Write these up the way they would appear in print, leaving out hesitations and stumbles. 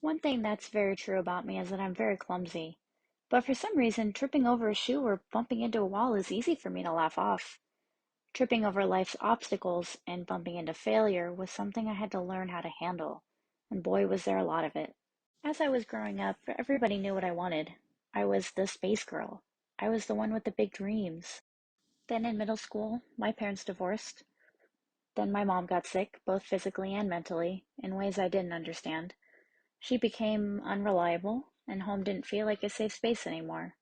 One thing that's very true about me is that I'm very clumsy. But for some reason, tripping over a shoe or bumping into a wall is easy for me to laugh off. Tripping over life's obstacles and bumping into failure was something I had to learn how to handle. And boy, was there a lot of it. As I was growing up, everybody knew what I wanted. I was the space girl. I was the one with the big dreams. Then in middle school, my parents divorced. Then my mom got sick, both physically and mentally, in ways I didn't understand. She became unreliable, and home didn't feel like a safe space anymore.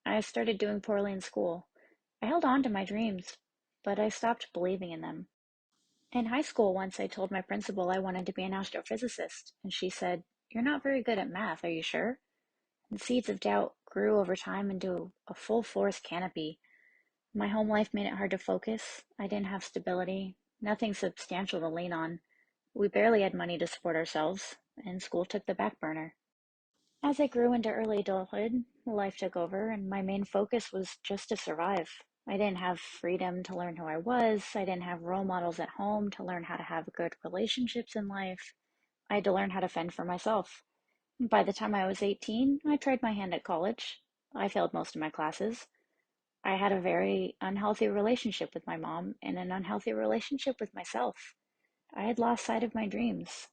I started doing poorly in school. I held on to my dreams, but I stopped believing in them. In high school, once I told my principal I wanted to be an astrophysicist, and she said, "You're not very good at math, are you sure?" The seeds of doubt grew over time into a full forest canopy. My home life made it hard to focus. I didn't have stability, nothing substantial to lean on. We barely had money to support ourselves, and school took the back burner. As I grew into early adulthood, life took over, and my main focus was just to survive. I didn't have freedom to learn who I was. I didn't have role models at home to learn how to have good relationships in life. I had to learn how to fend for myself. By the time I was 18, I tried my hand at college. I failed most of my classes. I had a very unhealthy relationship with my mom and an unhealthy relationship with myself. I had lost sight of my dreams.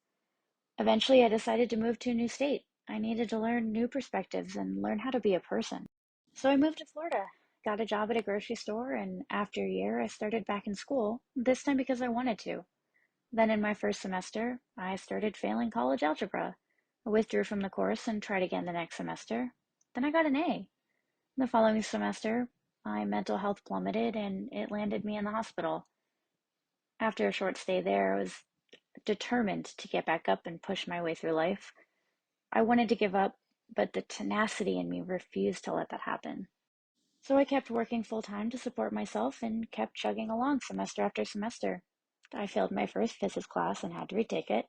Eventually, I decided to move to a new state. I needed to learn new perspectives and learn how to be a person. So I moved to Florida, got a job at a grocery store, and after a year, I started back in school, this time because I wanted to. Then in my first semester, I started failing college algebra. I withdrew from the course and tried again the next semester. Then I got an A. The following semester, my mental health plummeted and it landed me in the hospital. After a short stay there, I was determined to get back up and push my way through life. I wanted to give up, but the tenacity in me refused to let that happen. So I kept working full time to support myself and kept chugging along semester after semester. I failed my first physics class and had to retake it,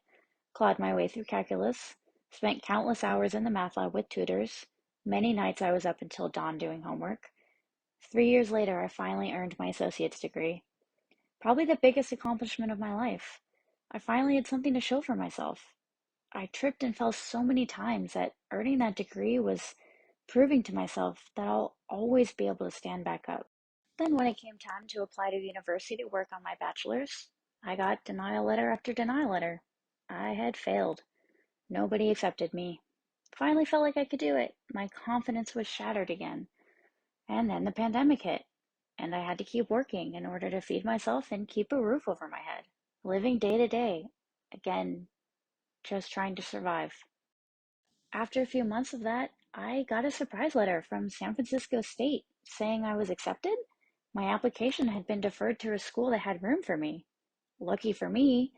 clawed my way through calculus, spent countless hours in the math lab with tutors. Many nights I was up until dawn doing homework. 3 years later, I finally earned my associate's degree. Probably the biggest accomplishment of my life. I finally had something to show for myself. I tripped and fell so many times that earning that degree was proving to myself that I'll always be able to stand back up. Then, when it came time to apply to university to work on my bachelor's, I got denial letter after denial letter. I had failed. Nobody accepted me. Finally felt like I could do it. My confidence was shattered again. And then the pandemic hit, and I had to keep working in order to feed myself and keep a roof over my head. Living day to day. Again, just trying to survive. After a few months of that, I got a surprise letter from San Francisco State saying I was accepted. My application had been deferred to a school that had room for me. Lucky for me,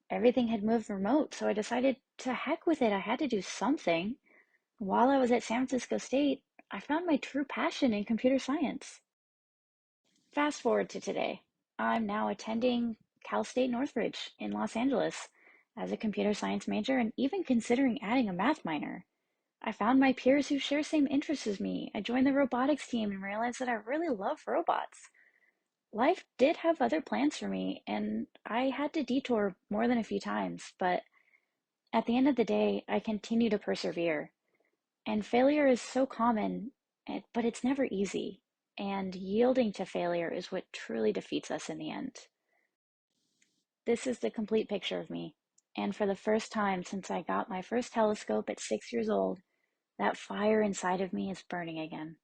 everything had moved remote, so I decided to heck with it. I had to do something. While I was at San Francisco State, I found my true passion in computer science. Fast forward to today. I'm now attending Cal State Northridge in Los Angeles as a computer science major and even considering adding a math minor. I found my peers who share same interests as me. I joined the robotics team and realized that I really love robots. Life did have other plans for me, and I had to detour more than a few times, but at the end of the day, I continue to persevere. And failure is so common, but it's never easy. And yielding to failure is what truly defeats us in the end. This is the complete picture of me. And for the first time since I got my first telescope at 6 years old, that fire inside of me is burning again.